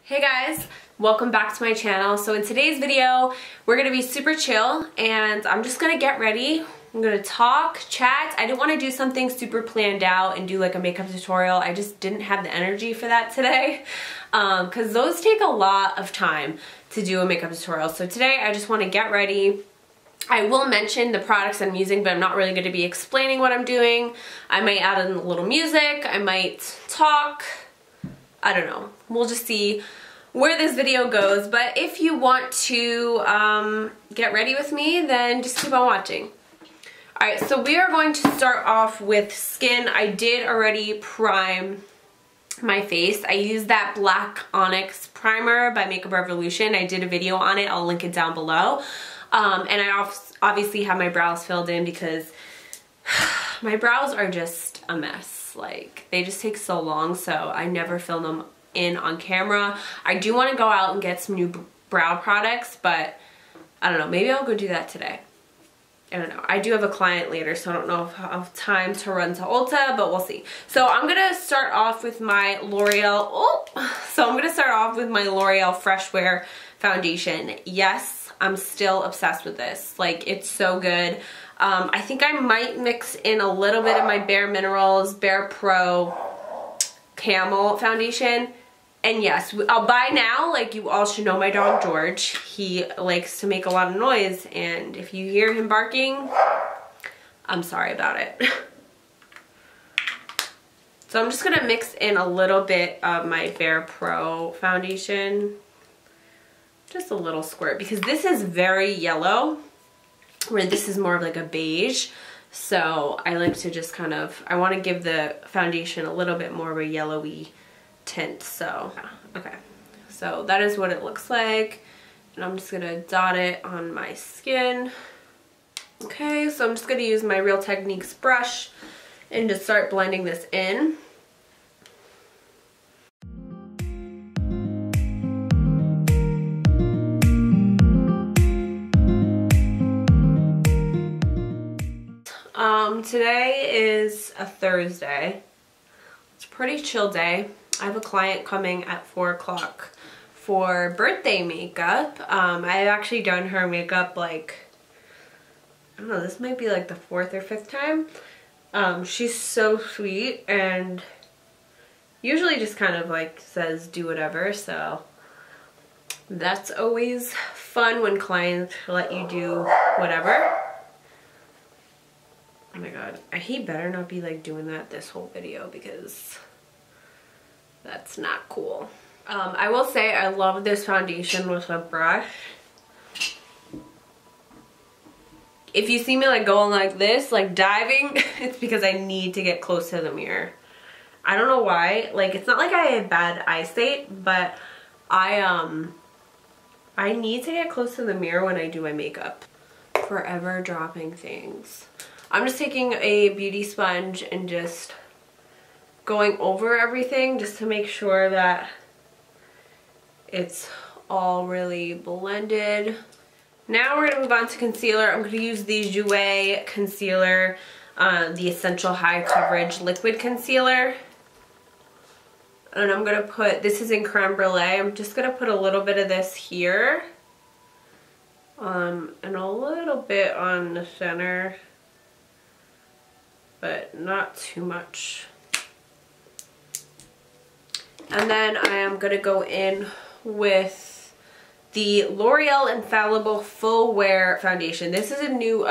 Hey guys, welcome back to my channel. So in today's video, we're gonna be super chill and I'm just gonna get ready. I'm gonna talk, chat. I didn't want to do something super planned out and do like a makeup tutorial. I just didn't have the energy for that today because those take a lot of time to do a makeup tutorial. So today I just want to get ready. I will mention the products I'm using, but I'm not really going to be explaining what I'm doing. I might add in a little music. I might talk. I don't know. We'll just see where this video goes. But if you want to get ready with me, then just keep on watching. Alright, so we are going to start off with skin. I did already prime my face. I used that Black Onyx primer by Makeup Revolution. I did a video on it. I'll link it down below. And I obviously have my brows filled in because my brows are just a mess. Like, they just take so long, so I never film them in on camera. I do want to go out and get some new brow products, but I don't know. Maybe I'll go do that today. I don't know. I do have a client later, so I don't know if I'll have time to run to Ulta, but we'll see. So I'm going to start off with my L'Oreal. So I'm going to start off with my L'Oreal Freshwear foundation. Yes, I'm still obsessed with this. Like, it's so good. I think I might mix in a little bit of my Bare Minerals Bare Pro Camel foundation. And yes, I'll buy now. Like, you all should know my dog George. He likes to make a lot of noise, and if you hear him barking, I'm sorry about it. So I'm just gonna mix in a little bit of my Bare Pro foundation. Just a little squirt, because this is very yellow, where this is more of like a beige. So I like to just kind of, I want to give the foundation a little bit more of a yellowy tint. So okay, so that is what it looks like, and I'm just gonna dot it on my skin. Okay, so I'm just gonna use my Real Techniques brush and just start blending this in. Today is a Thursday. It's a pretty chill day. I have a client coming at 4 o'clock for birthday makeup. I've actually done her makeup like, I don't know, this might be like the 4th or 5th time. She's so sweet and usually just kind of like says do whatever, so that's always fun when clients let you do whatever. Oh my god, he better not be like doing that this whole video because that's not cool. I will say I love this foundation with a brush. If you see me like going like this, like diving, it's because I need to get close to the mirror. I don't know why. Like, it's not like I have bad eyesight, but I need to get close to the mirror when I do my makeup. Forever dropping things. I'm just taking a beauty sponge and just going over everything just to make sure that it's all really blended. Now we're going to move on to concealer. I'm going to use the Jouer concealer, the Essential High Coverage Liquid Concealer. And I'm going to put, this is in Creme Brulee, I'm just going to put a little bit of this here. And a little bit on the center, but not too much. And then I am going to go in with the L'Oreal Infallible Full Wear Foundation. This is a new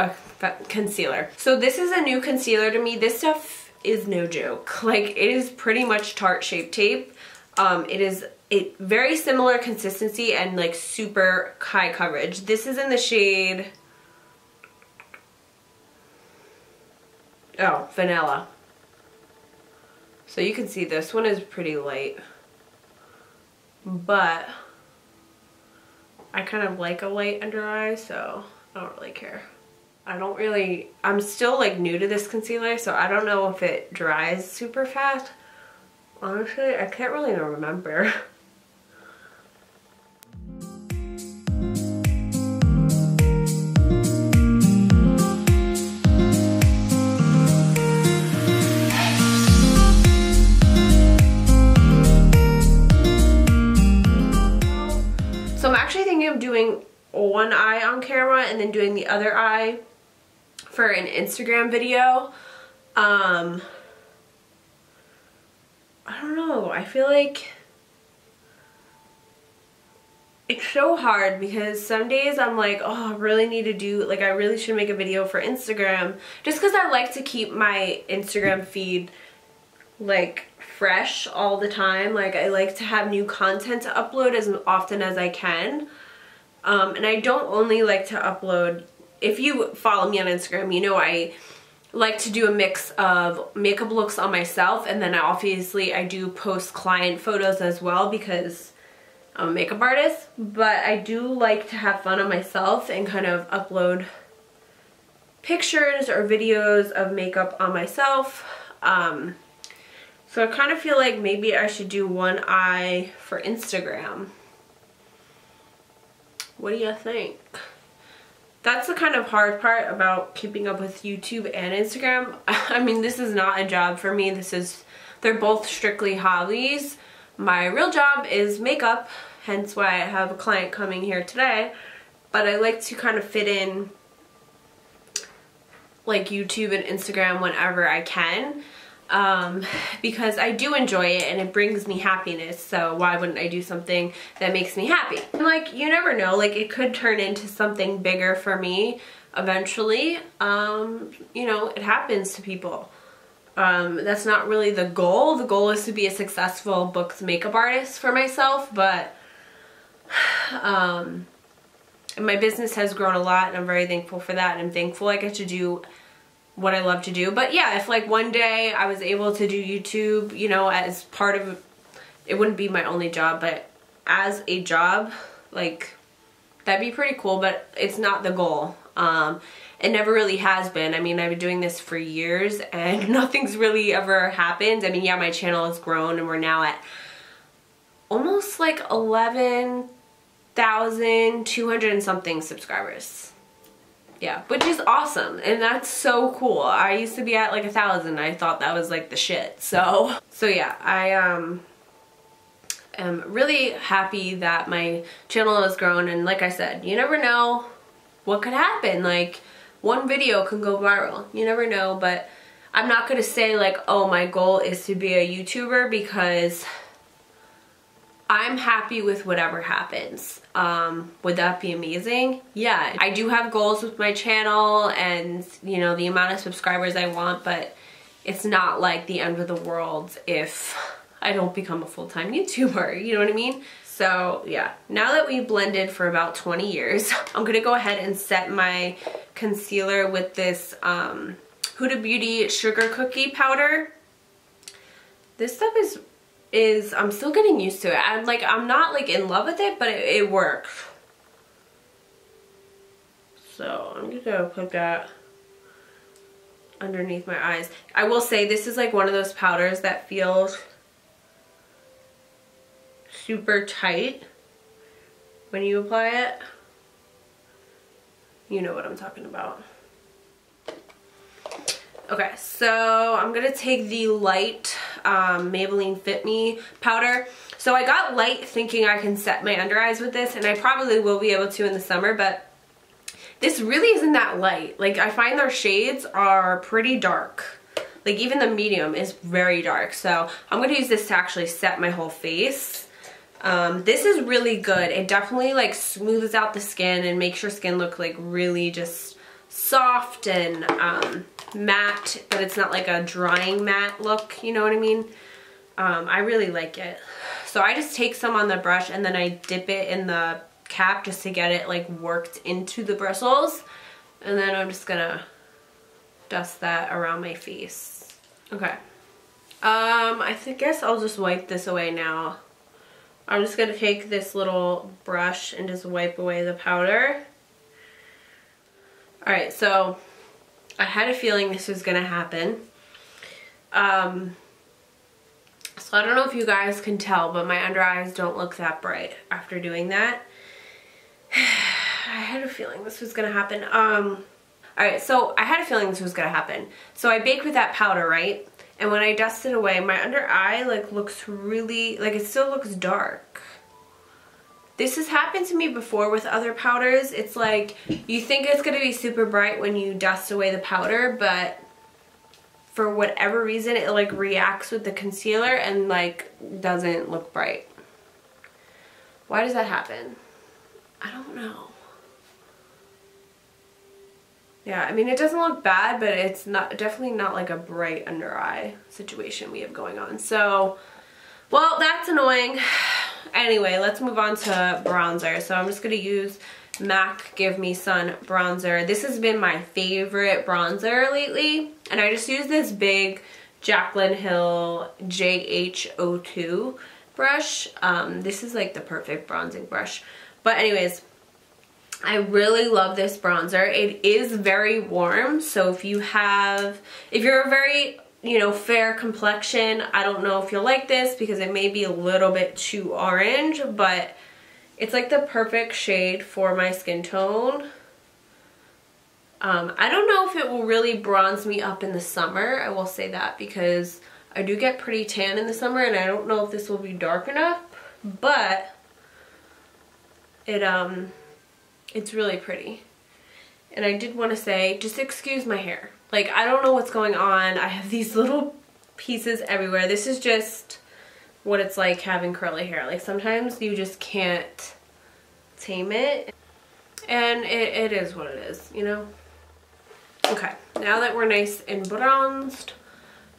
concealer. So this is a new concealer to me. This stuff is no joke. Like, it is pretty much Tarte Shape Tape. It is a very similar consistency and like super high coverage. This is in the shade, oh, Vanilla. So you can see this one is pretty light, but I kind of like a light under eye, so I don't really care. I'm still like new to this concealer, so I don't know if it dries super fast. Honestly, I can't really remember. actually thinking of doing one eye on camera and then doing the other eye for an Instagram video. I don't know, I feel like it's so hard because some days I'm like, oh, I really need to do, like I really should make a video for Instagram, just because I like to keep my Instagram feed like fresh all the time. Like I like to have new content to upload as often as I can. And I don't only like to upload, if you follow me on Instagram, you know I like to do a mix of makeup looks on myself, and then obviously I do post client photos as well because I'm a makeup artist, but I do like to have fun on myself and kind of upload pictures or videos of makeup on myself. So I kind of feel like maybe I should do one eye for Instagram. What do you think? That's the kind of hard part about keeping up with YouTube and Instagram. I mean, this is not a job for me. They're both strictly hobbies. My real job is makeup, hence why I have a client coming here today. But I like to kind of fit in like YouTube and Instagram whenever I can. Because I do enjoy it and it brings me happiness, so why wouldn't I do something that makes me happy? And like, you never know, like it could turn into something bigger for me eventually. You know, it happens to people. That's not really the goal. The goal is to be a successful booked makeup artist for myself, but my business has grown a lot and I'm very thankful for that, and I'm thankful I get to do what I love to do. But yeah, if like one day I was able to do YouTube, you know, as part of, it wouldn't be my only job, but as a job, like that'd be pretty cool, but it's not the goal. It never really has been. I mean, I've been doing this for years and nothing's really ever happened. I mean, yeah, my channel has grown and we're now at almost like 11,200 and something subscribers. Yeah, which is awesome, and that's so cool. I used to be at like 1,000. I thought that was like the shit. So yeah, I am really happy that my channel has grown, and like I said, you never know what could happen. Like one video can go viral. You never know, but I'm not gonna say like, oh, my goal is to be a YouTuber, because I'm happy with whatever happens. Would that be amazing? Yeah, I do have goals with my channel and, you know, the amount of subscribers I want, but it's not like the end of the world if I don't become a full-time YouTuber, you know what I mean? So yeah, now that we blended for about 20 years, I'm gonna go ahead and set my concealer with this Huda Beauty Sugar Cookie Powder. This stuff is I'm still getting used to it. I'm not like in love with it, but it works. So I'm just gonna put that underneath my eyes. I will say this is like one of those powders that feels super tight when you apply it. You know what I'm talking about. Okay, so I'm gonna take the light Maybelline Fit Me powder. So I got light thinking I can set my under eyes with this, and I probably will be able to in the summer, but this really isn't that light. Like, I find their shades are pretty dark. Like, even the medium is very dark. So I'm gonna use this to actually set my whole face. This is really good. It definitely like smooths out the skin and makes your skin look like really just soft and matte, but it's not like a drying matte look, you know what I mean? I really like it. So I just take some on the brush and then I dip it in the cap just to get it like worked into the bristles, and then I'm just gonna dust that around my face. Okay, I guess I'll just wipe this away now. I'm just gonna take this little brush and just wipe away the powder. Alright, so I had a feeling this was gonna happen. So I don't know if you guys can tell, but my under eyes don't look that bright after doing that. I had a feeling this was gonna happen. Alright, so I had a feeling this was gonna happen. So I baked with that powder, right? And when I dust it away, my under eye like looks really, like it still looks dark. this has happened to me before with other powders. It's like you think it's going to be super bright when you dust away the powder, but for whatever reason it like reacts with the concealer and like doesn't look bright. Why does that happen? I don't know. Yeah, I mean, it doesn't look bad, but it's not, definitely not like a bright under eye situation we have going on. So, well, that's annoying. Anyway, let's move on to bronzer. So I'm just going to use MAC Give Me Sun bronzer. This has been my favorite bronzer lately. And I just use this big Jaclyn Hill JH02 brush. This is like the perfect bronzing brush. But anyways, I really love this bronzer. It is very warm, so if you're a very, you know, fair complexion, I don't know if you'll like this because it may be a little bit too orange, but it's like the perfect shade for my skin tone. I don't know if it will really bronze me up in the summer, I will say that, because I do get pretty tan in the summer and I don't know if this will be dark enough, but it's really pretty. And I did want to say, just excuse my hair. Like, I don't know what's going on. I have these little pieces everywhere. This is just what it's like having curly hair. Like, sometimes you just can't tame it. And it is what it is, you know? Okay, now that we're nice and bronzed,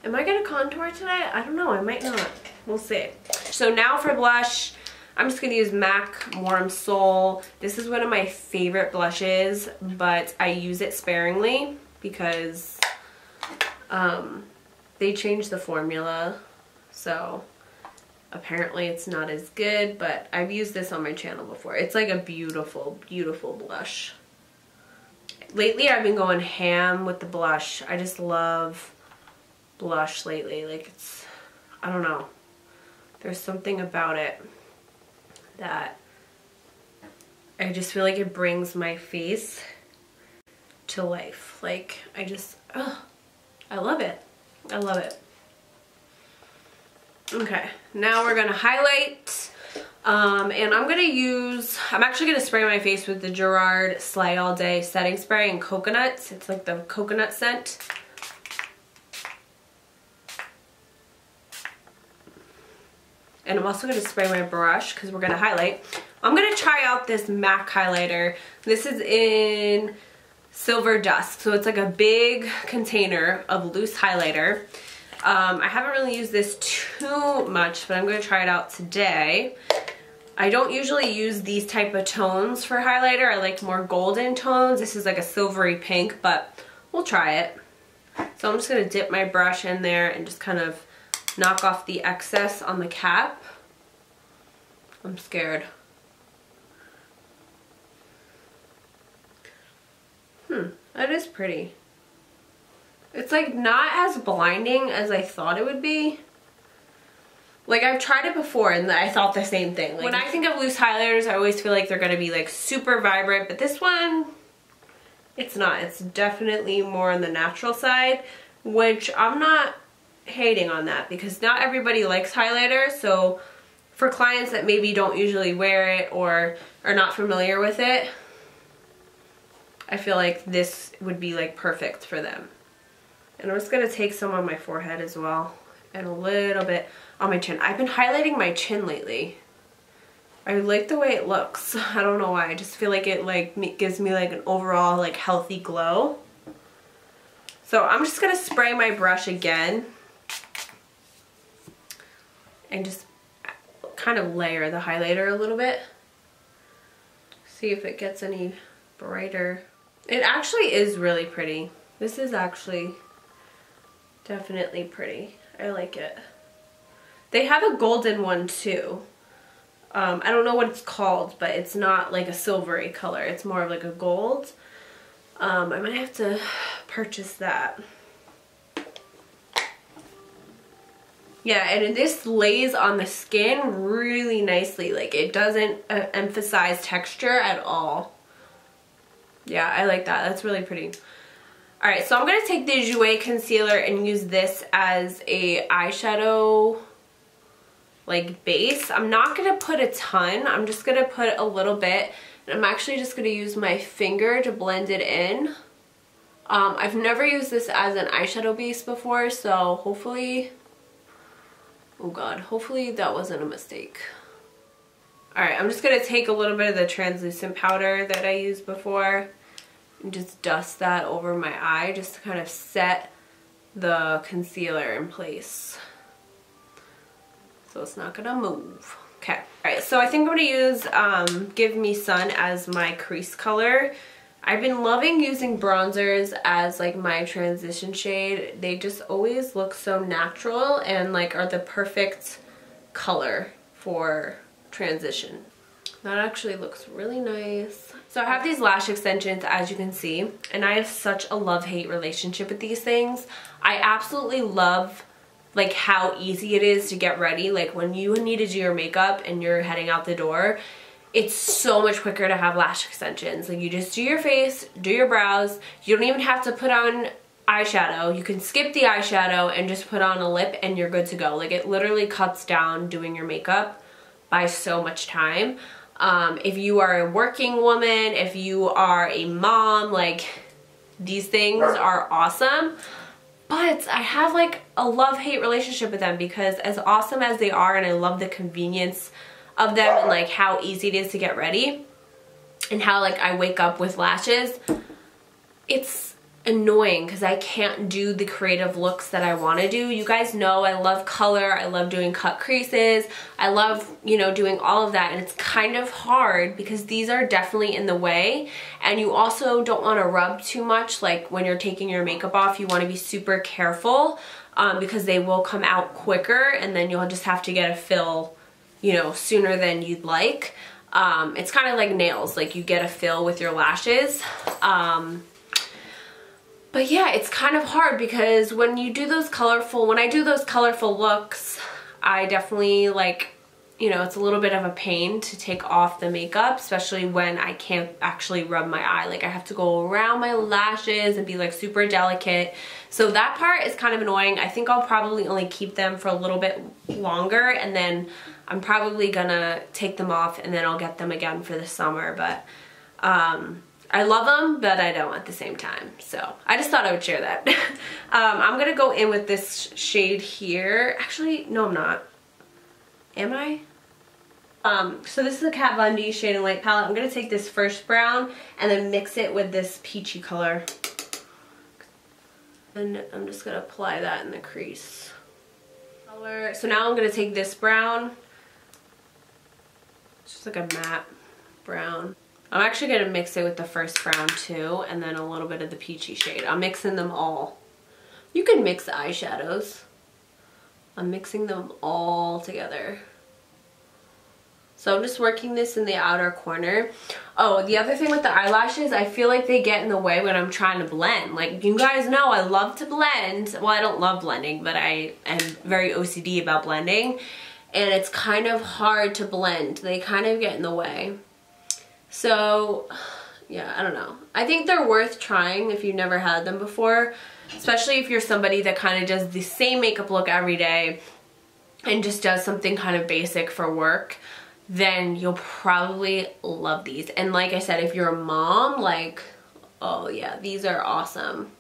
am I gonna contour today? I don't know, I might not. We'll see. So now for blush, I'm just gonna use MAC Warm Soul. This is one of my favorite blushes, but I use it sparingly because they changed the formula. So apparently it's not as good, but I've used this on my channel before. It's like a beautiful, beautiful blush. Lately I've been going ham with the blush. I just love blush lately. Like, it's, I don't know. There's something about it that I just feel like it brings my face to life. Like, I just, I love it. I love it. Okay, now we're gonna highlight. And I'm actually gonna spray my face with the Gerard Slay All Day Setting Spray in Coconuts. It's like the coconut scent. And I'm also going to spray my brush because we're going to highlight. I'm going to try out this MAC highlighter. This is in Silver Dusk. So it's like a big container of loose highlighter. I haven't really used this too much, but I'm going to try it out today. I don't usually use these type of tones for highlighter. I like more golden tones. This is like a silvery pink, but we'll try it. So I'm just going to dip my brush in there and just kind of knock off the excess on the cap. I'm scared. That is pretty. It's like not as blinding as I thought it would be. Like, I've tried it before and I thought the same thing. Like, when I think of loose highlighters, I always feel like they're gonna be like super vibrant, but this one, it's not. It's definitely more on the natural side, which I'm not hating on that because not everybody likes highlighter. So for clients that maybe don't usually wear it or are not familiar with it, I feel like this would be like perfect for them. And I'm just gonna take some on my forehead as well and a little bit on my chin. I've been highlighting my chin lately. I like the way it looks. I don't know why. I just feel like it like gives me like an overall like healthy glow. So I'm just gonna spray my brush again and just kind of layer the highlighter a little bit. See if it gets any brighter. It actually is really pretty. This is actually definitely pretty. I like it. They have a golden one too. I don't know what it's called, but it's not like a silvery color. It's more of like a gold. I might have to purchase that. Yeah, and this lays on the skin really nicely. Like, it doesn't emphasize texture at all. Yeah, I like that. That's really pretty. Alright, so I'm going to take the Jouer concealer and use this as a eyeshadow like base. I'm not gonna put a ton, I'm just gonna put a little bit, and I'm actually just gonna use my finger to blend it in. I've never used this as an eyeshadow base before, so hopefully, oh god, hopefully that wasn't a mistake. Alright, I'm just gonna take a little bit of the translucent powder that I used before and just dust that over my eye just to kind of set the concealer in place. So it's not gonna move. Okay. Alright, so I think I'm gonna use Give Me Sun as my crease color. I've been loving using bronzers as like my transition shade. They just always look so natural and like are the perfect color for transition. That actually looks really nice. So I have these lash extensions, as you can see, and I have such a love-hate relationship with these things. I absolutely love like how easy it is to get ready. Like when you need to do your makeup and you're heading out the door, it's so much quicker to have lash extensions. Like you just do your face, do your brows. You don't even have to put on eyeshadow. You can skip the eyeshadow and just put on a lip and you're good to go. Like it literally cuts down doing your makeup by so much time. If you are a working woman, if you are a mom, like these things are awesome. But I have like a love-hate relationship with them because as awesome as they are, and I love the convenience of them and like how easy it is to get ready and how like I wake up with lashes, it's annoying because I can't do the creative looks that I want to do. You guys know I love color, I love doing cut creases, I love, you know, doing all of that, and it's kind of hard because these are definitely in the way. And you also don't want to rub too much. Like when you're taking your makeup off, you want to be super careful because they will come out quicker and then you'll just have to get a fill, you know, sooner than you'd like. It's kind of like nails, like you get a fill with your lashes. But yeah, it's kind of hard because when you do those colorful, when I do those colorful looks, I definitely like, you know, it's a little bit of a pain to take off the makeup, especially when I can't actually rub my eye. Like I have to go around my lashes and be like super delicate. So that part is kind of annoying. I think I'll probably only keep them for a little bit longer and then I'm probably gonna take them off and then I'll get them again for the summer. But I love them, but I don't at the same time. So I just thought I would share that. I'm gonna go in with this shade here. Actually, no, I'm not. Am I? So this is the Kat Von D Shade and Light palette. I'm gonna take this first brown and then mix it with this peachy color. And I'm just gonna apply that in the crease. So now I'm gonna take this brown. It's just like a matte brown. I'm actually going to mix it with the first brown too, and then a little bit of the peachy shade. I'm mixing them all. You can mix the eyeshadows. I'm mixing them all together. So I'm just working this in the outer corner. Oh, the other thing with the eyelashes, I feel like they get in the way when I'm trying to blend. Like you guys know I love to blend. Well, I don't love blending, but I am very OCD about blending. And it's kind of hard to blend. They kind of get in the way. So, yeah, I don't know. I think they're worth trying if you've never had them before, especially if you're somebody that kind of does the same makeup look every day and just does something kind of basic for work, then you'll probably love these. And like I said, if you're a mom, like, oh yeah, these are awesome.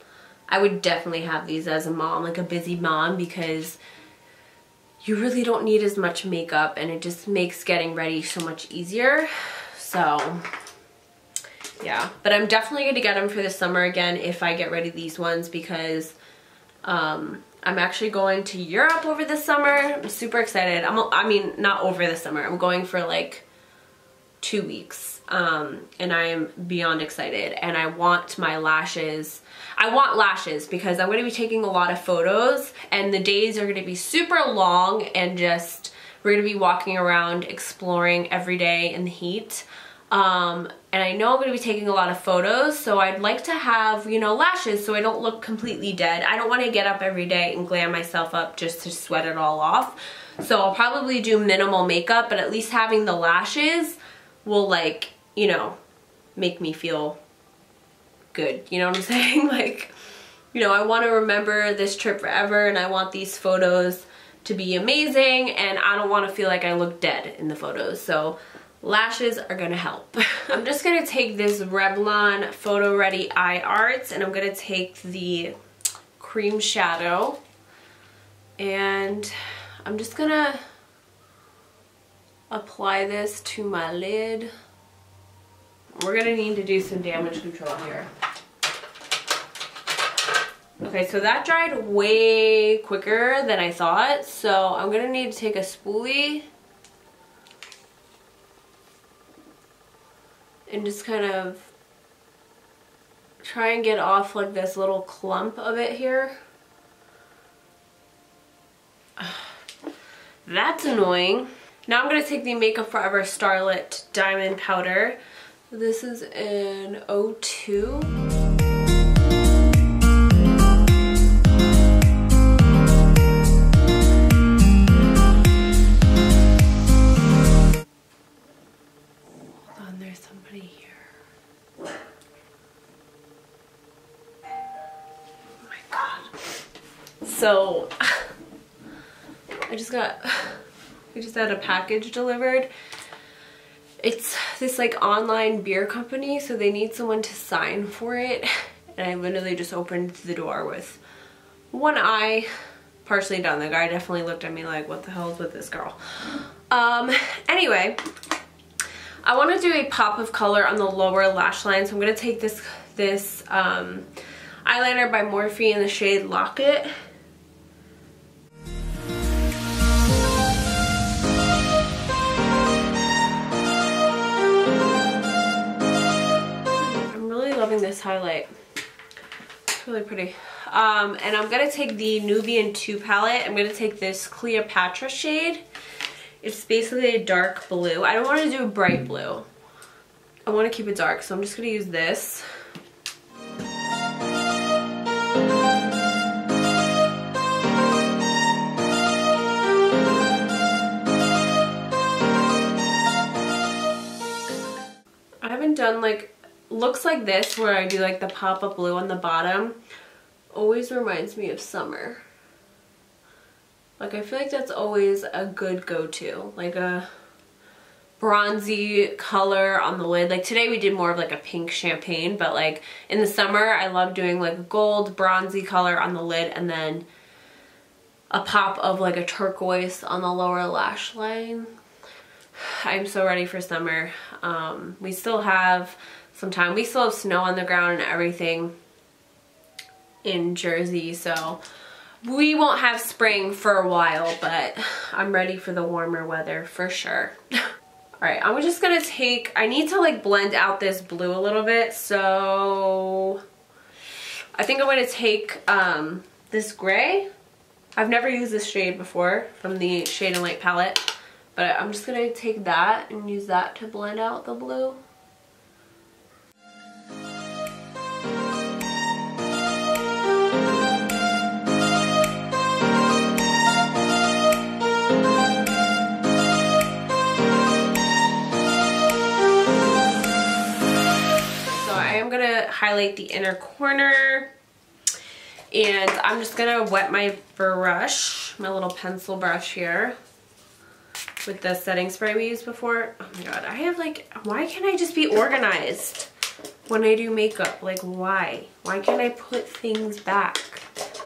I would definitely have these as a mom, like a busy mom, because you really don't need as much makeup and it just makes getting ready so much easier. So yeah, but I'm definitely going to get them for the summer again if I get ready these ones because I'm actually going to Europe over the summer. I'm super excited. I mean, not over the summer. I'm going for like 2 weeks and I am beyond excited, and I want my lashes. I want lashes because I'm going to be taking a lot of photos and the days are going to be super long and just we're going to be walking around exploring every day in the heat. And I know I'm going to be taking a lot of photos, so I'd like to have, you know, lashes so I don't look completely dead. I don't want to get up every day and glam myself up just to sweat it all off. So I'll probably do minimal makeup, but at least having the lashes will, like, you know, make me feel good. You know what I'm saying? Like, you know, I want to remember this trip forever and I want these photos to be amazing, and I don't want to feel like I look dead in the photos. So lashes are gonna help. I'm just gonna take this Revlon Photo Ready Eye Arts, and I'm gonna take the cream shadow, and I'm just gonna apply this to my lid. We're gonna need to do some damage control here. Okay, so that dried way quicker than I thought, so I'm gonna need to take a spoolie and just kind of try and get off like this little clump of it here. That's annoying. Now I'm gonna take the Makeup Forever Star Lit Diamond Powder. This is in 02. Hold on, there's somebody here. Oh my god. So, we just had a package delivered. It's this like online beer company, so they need someone to sign for it. And I literally just opened the door with one eye partially done. The guy definitely looked at me like, what the hell is with this girl? Anyway, I want to do a pop of color on the lower lash line. So I'm going to take this eyeliner by Morphe in the shade Locket. This highlight, it's really pretty. And I'm gonna take the Nubian 2 palette. I'm gonna take this Cleopatra shade. It's basically a dark blue. I don't want to do a bright blue. I want to keep it dark, so I'm just gonna use this. I haven't done like looks like this where I do like the pop-up blue on the bottom. Always reminds me of summer. Like I feel like that's always a good go-to, like a bronzy color on the lid. Like today we did more of like a pink champagne, but like in the summer I love doing like a gold bronzy color on the lid and then a pop of like a turquoise on the lower lash line. I'm so ready for summer. We still have some time. We still have snow on the ground and everything in Jersey, so we won't have spring for a while, but I'm ready for the warmer weather for sure. Alright, I'm just gonna take, I need to like blend out this blue a little bit, so I think I'm gonna take this gray. I've never used this shade before from the Shade and Light palette, but I'm just gonna take that and use that to blend out the blue. Highlight the inner corner, and I'm just gonna wet my brush, my little pencil brush here, with the setting spray we used before. Oh my god, I have like, why can't I just be organized when I do makeup? Like why can't I put things back?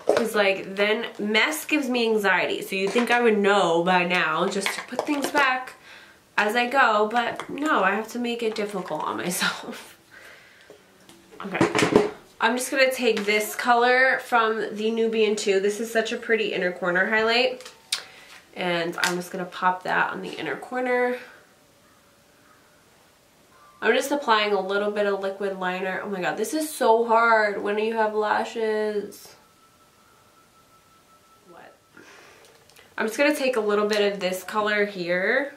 Because like then mess gives me anxiety, so you think I would know by now just to put things back as I go, but no, I have to make it difficult on myself. Okay, I'm just going to take this color from the Nubian 2. This is such a pretty inner corner highlight. And I'm just going to pop that on the inner corner. I'm just applying a little bit of liquid liner. Oh my god, this is so hard when you have lashes. What? I'm just going to take a little bit of this color here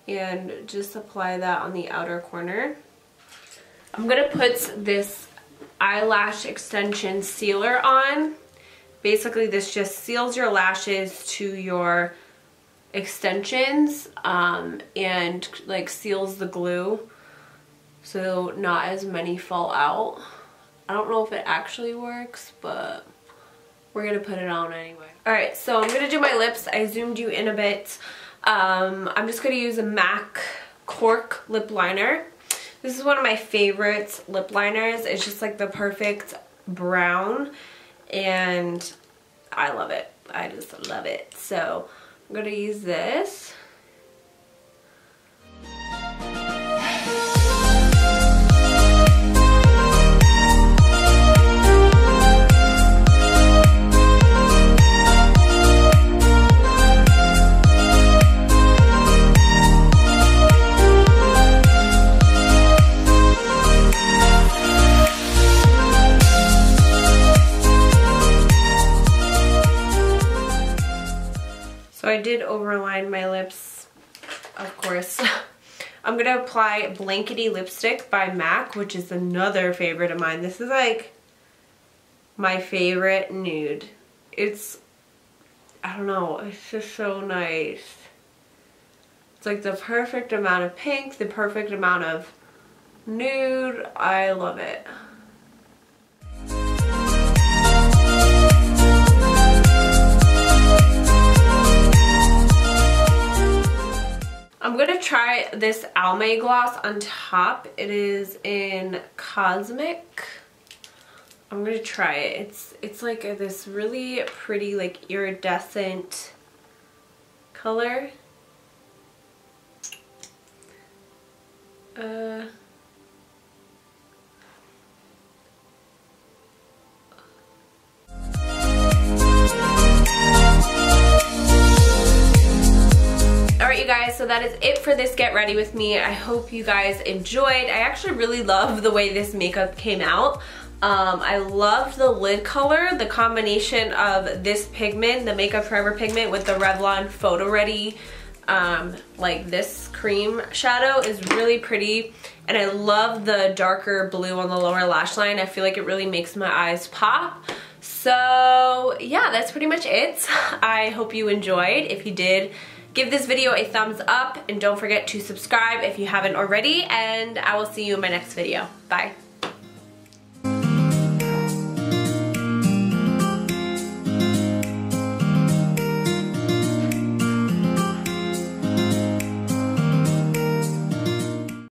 and just apply that on the outer corner. I'm gonna put this eyelash extension sealer on. Basically this just seals your lashes to your extensions and like seals the glue so not as many fall out. I don't know if it actually works, but we're gonna put it on anyway. Alright, so I'm gonna do my lips. I zoomed you in a bit. I'm just gonna use a MAC Cork lip liner. This is one of my favorite lip liners. It's just like the perfect brown and I love it. I just love it. So I'm gonna use this. So I did overline my lips, of course. I'm gonna apply Blankety Lipstick by MAC, which is another favorite of mine. This is like my favorite nude. It's, I don't know, it's just so nice. It's like the perfect amount of pink, the perfect amount of nude. I love it. I'm gonna try this Almay gloss on top. It is in Cosmic. I'm gonna try it. It's like this really pretty, like iridescent color. Alright you guys, so that is it for this Get Ready With Me. I hope you guys enjoyed. I actually really love the way this makeup came out. I loved the lid color, the combination of this pigment, the Makeup Forever pigment with the Revlon Photo Ready, like this cream shadow is really pretty. And I love the darker blue on the lower lash line. I feel like it really makes my eyes pop. So yeah, that's pretty much it. I hope you enjoyed. If you did, give this video a thumbs up and don't forget to subscribe if you haven't already, and I will see you in my next video. Bye.